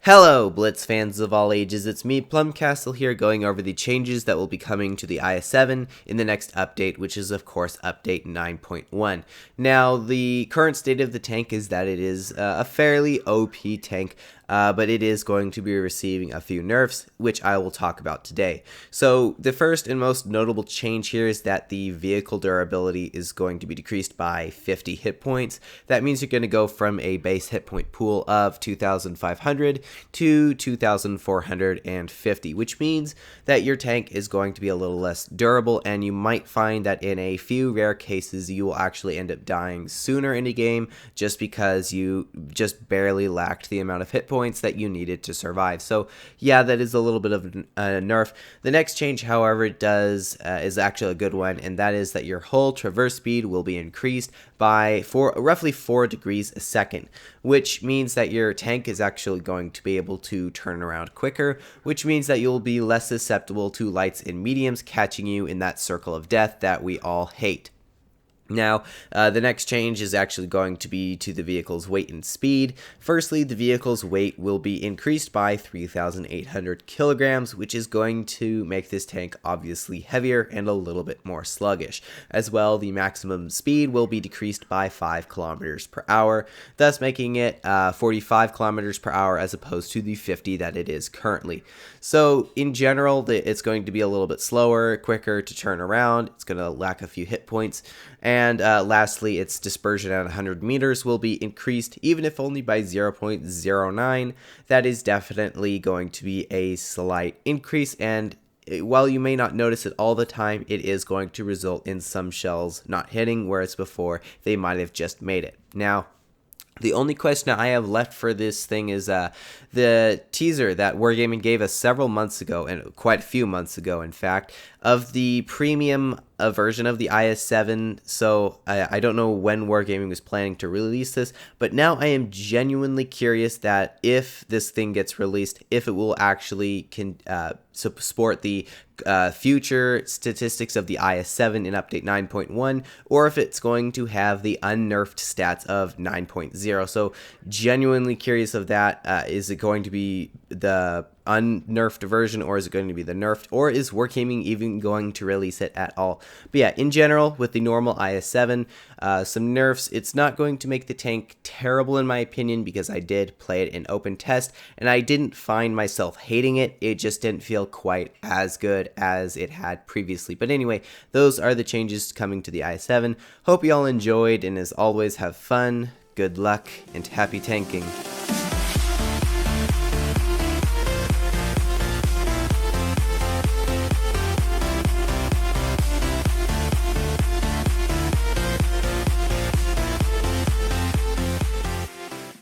Hello, Blitz fans of all ages, it's me, Plumcastle here, going over the changes that will be coming to the IS-7 in the next update, which is, of course, update 9.1. Now, the current state of the tank is that it is a fairly OP tank, but it is going to be receiving a few nerfs, which I will talk about today. So, the first and most notable change here is that the vehicle durability is going to be decreased by 50 hit points. That means you're going to go from a base hit point pool of 2,500 to 2,450, which means that your tank is going to be a little less durable, and you might find that in a few rare cases you will actually end up dying sooner in a game just because you just barely lacked the amount of hit points that you needed to survive. So yeah, that is a little bit of a nerf. The next change, however, it does is actually a good one, and that is that your hull traverse speed will be increased by roughly 4 degrees a second, which means that your tank is actually going to be able to turn around quicker, which means that you'll be less susceptible to lights and mediums catching you in that circle of death that we all hate. Now, the next change is actually going to be to the vehicle's weight and speed. Firstly, the vehicle's weight will be increased by 3,800 kilograms, which is going to make this tank obviously heavier and a little bit more sluggish. As well, the maximum speed will be decreased by 5 kilometers per hour, thus making it 45 kilometers per hour as opposed to the 50 that it is currently. So, in general, it's going to be a little bit slower, quicker to turn around. It's going to lack a few hit points. And lastly, its dispersion at 100 meters will be increased, even if only by 0.09. That is definitely going to be a slight increase, and while you may not notice it all the time, it is going to result in some shells not hitting, whereas before they might have just made it. Now, the only question I have left for this thing is the teaser that Wargaming gave us several months ago, and quite a few months ago, in fact, of the premium version of the IS-7. So I don't know when Wargaming was planning to release this, but now I am genuinely curious that if this thing gets released, if it will actually support the future statistics of the IS-7 in update 9.1, or if it's going to have the unnerfed stats of 9.0. So genuinely curious of that. Is it going to be the unnerfed version, or is it going to be the nerfed, or is Wargaming even going to release it at all? But yeah, in general, with the normal IS-7, some nerfs. It's not going to make the tank terrible in my opinion, because I did play it in open test and I didn't find myself hating it. It just didn't feel quite as good as it had previously. But anyway, those are the changes coming to the IS-7. Hope you all enjoyed, and as always, have fun, good luck, and happy tanking.